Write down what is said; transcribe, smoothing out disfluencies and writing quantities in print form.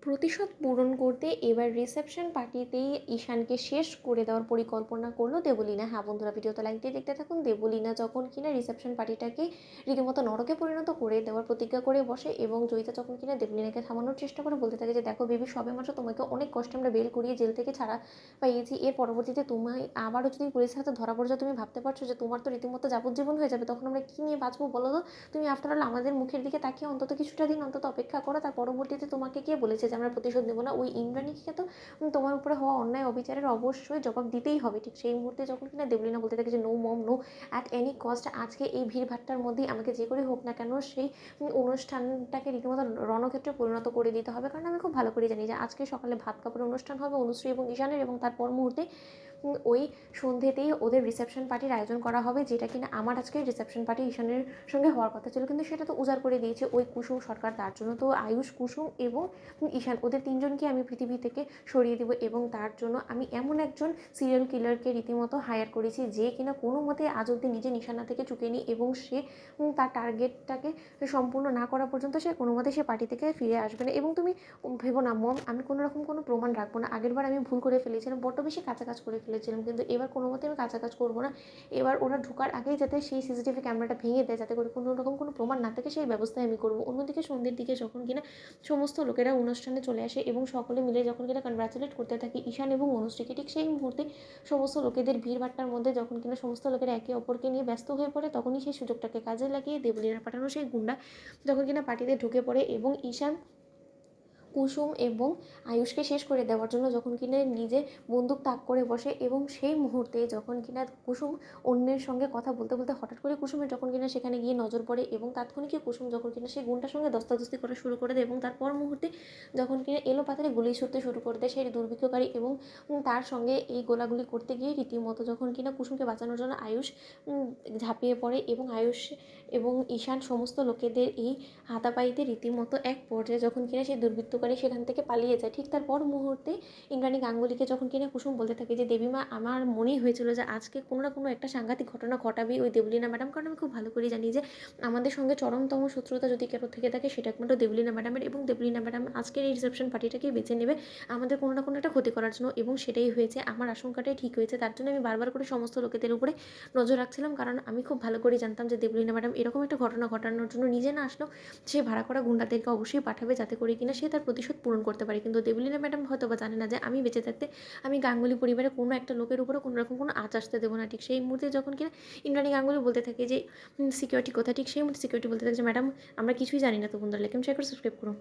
প্রতিশোধ পূরণ করতে এবার রিসেপশন পার্টিতেই ঈশানকে শেষ করে দেওয়ার পরিকল্পনা করলো দেবলীনা। হ্যাঁ বন্ধুরা, ভিডিওতে লাইক দিয়ে দেখতে থাকুন। দেবলীনা যখন কিনা রিসেপশন পার্টিটাকে রীতিমতো নরকে পরিণত করে দেওয়ার প্রতিজ্ঞা করে বসে এবং জয়িতা যখন কিনা দেবলীনাকে থামানোর চেষ্টা করে, বলতে থাকে যে দেখো বেবি, সবেমাত্র তোমাকে অনেক কষ্টে আমরা বেল করিয়ে জেল থেকে ছাড়া পাইয়েছি, এর পরবর্তীতে তুমি আবারও যদি পুলিশের হাতে ধরা পড়ে যাও, তুমি ভাবতে পারছো যে তোমার তো রীতিমতো যাবজ্জীবন হয়ে যাবে, তখন আমরা কী নিয়ে বাঁচবো বলো তো? তুমি আফটার অল আমাদের মুখের দিকে তাকিয়ে অন্তত কিছুটা দিন অন্তত অপেক্ষা করো। তার পরবর্তীতে তোমাকে কে বলেছে যে আমরা প্রতিশোধ নেবো না? ওই ইন্দ্রাণীকে তো তোমার উপরে হওয়া অন্যায় অবিচারের অবশ্যই জবাব দিতেই হবে। ঠিক সেই মুহূর্তে যখন কিনা দেবলীনা বলতে থাকে যে no mom no, at any cost আজকে এই ভিড়ভাট্টার মধ্যেই আমাকে যে করে হোক না কেন সেই অনুষ্ঠানটাকে রীতিমতো রণক্ষেত্রে পরিণত করে দিতে হবে। কারণ আমি খুব ভালো করে জানি যে আজকে সকালে ভাত কাপড়ের অনুষ্ঠান হবে অনুশ্রী এবং ঈশানের, এবং তারপর মুহূর্তে ওই সন্ধ্যেতেই ওদের রিসেপশন পার্টির আয়োজন করা হবে, যেটা কিনা আমার আজকে রিসেপশন পার্টি ঈশানের সঙ্গে হওয়ার কথা ছিল, কিন্তু সেটা তো উজাড় করে দিয়েছে ওই কুসুম সরকার। তার জন্য তো আয়ুষ, কুসুম এবং ঈশান, ওদের তিনজনকে আমি পৃথিবী থেকে সরিয়ে দেবো, এবং তার জন্য আমি এমন একজন সিরিয়াল কিলারকে রীতিমতো হায়ার করেছি যে কিনা কোনো মতে আজ অব্দি নিজে নিশানা থেকে চুকেনি, এবং সে তার টার্গেটটাকে সম্পূর্ণ না করা পর্যন্ত সে কোনো মতে সে পার্টি থেকে ফিরে আসবে না। এবং তুমি ভেবো না মম, আমি কোনো রকম কোনো প্রমাণ রাখবো না। আগেরবার আমি ভুল করে ফেলেছিলাম, বড্ড বেশি কাঁচা কাজ করে ফেলেছিলাম, কিন্তু এবার কোনো মতে আমি কাঁচা কাজ করবো না। এবার ওরা ঢোকার আগেই যাতে সেই সিসিটিভি ক্যামেরাটা ভেঙে দেয়, যাতে করে কোনো রকম কোনো প্রমাণ না থাকে, সেই ব্যবস্থাই আমি করবো। অন্যদিকে সন্ধ্যের দিকে যখন কিনা সমস্ত লোকেরা অনুষ্ঠানে চলে আসে এবং সকলে মিলে যখন কিনা কনগ্রাচুলেট করতে থাকে ঈশান এবং অনুশ্রীকে, ঠিক সেই মুহূর্তে সমস্ত লোকেদের ভিড়ভাট্টার মধ্যে যখন কিনা সমস্ত লোকেরা একে অপরকে নিয়ে ব্যস্ত হয়ে পড়ে, তখনই সেই সুযোগটাকে কাজে লাগিয়ে দেবলীনা পাঠানো সেই গুন্ডা যখন কিনা পার্টিতে ঢুকে পড়ে এবং ঈশান, কুসুম এবং আয়ুষকে শেষ করে দেওয়ার জন্য যখন কিনা নিজে বন্দুক তাক করে বসে, এবং সেই মুহূর্তে যখন কিনা কুসুম অন্যের সঙ্গে কথা বলতে বলতে হঠাৎ করে কুসুমের যখন কিনা সেখানে গিয়ে নজর পড়ে, এবং তাৎক্ষণিক কুসুম যখন কিনা সেই গুণটার সঙ্গে দস্তাদস্তি করা শুরু করে দেয়, এবং তারপর মুহূর্তে যখন কিনা এলো পাতারে গুলি ছুটতে শুরু করে দেয় সেই দুর্বৃত্তকারী, এবং তার সঙ্গে এই গোলাগুলি করতে গিয়ে রীতিমতো যখন কিনা কুসুমকে বাঁচানোর জন্য আয়ুষ ঝাঁপিয়ে পড়ে, এবং আয়ুষ এবং ঈশান সমস্ত লোকেদের এই হাতাপাইতে রীতিমতো এক পর্যায়ে যখন কিনা সেই দুর্বৃত্তকারী সেখান থেকে পালিয়ে যায়, ঠিক তার পর মুহূর্তে ইন্দ্রাণী গাঙ্গুলিকে যখন কিনা কুসুম বলতে থাকে যে দেবীমা, আমার মনেই হয়েছিল যে আজকে কোনো না কোনো একটা সাংঘাতিক ঘটনা ঘটাবে ওই দেবলীনা ম্যাডাম, কারণ আমি খুব ভালো করে জানি যে আমাদের সঙ্গে চরমতম শত্রুতা যদি কারো থেকে থাকে সেটা একমাত্র দেবলীনা ম্যাডামের, এবং দেবলীনা ম্যাডাম আজকের এই রিসেপশন পার্টিটাকেই বেছে নেবে আমাদের কোনো না কোনো একটা ক্ষতি করার জন্য, এবং সেটাই হয়েছে। আমার আশঙ্কাটাই ঠিক হয়েছে। তার জন্য আমি বারবার করে সমস্ত লোকেদের উপরে নজর রাখছিলাম, কারণ আমি খুব ভালো করে জানতাম যে দেবলীনা ম্যাডাম এরকম একটা ঘটনা ঘটানোর জন্য নিজে না আসলেও সে ভাড়া করা গুন্ডাদেরকে অবশ্যই পাঠাবে, যাতে করে কিনা সে তার প্রতিশোধ পূরণ করতে পারে। কিন্তু দেবলীনা ম্যাডাম হয়তো বা জানে না যে আমি বেঁচে থাকতে আমি গাঙ্গুলি পরিবারের কোনো একটা লোকের উপরে কোনো রকম কোনো আঁচ আসতে দেবো না। ঠিক সেই মুহূর্তে যখন কিনা ইন্দ্রাণী গাঙ্গুলি বলতে থাকে যে সিকিউরিটি কোথায়, ঠিক সেই মুহূর্তে সিকিউরিটি বলতে থাকে যে ম্যাডাম আমরা কিছুই জানি না। তো বন্ধুরা, লাইক এন্ড শেয়ার করে সাবস্ক্রাইব করুন।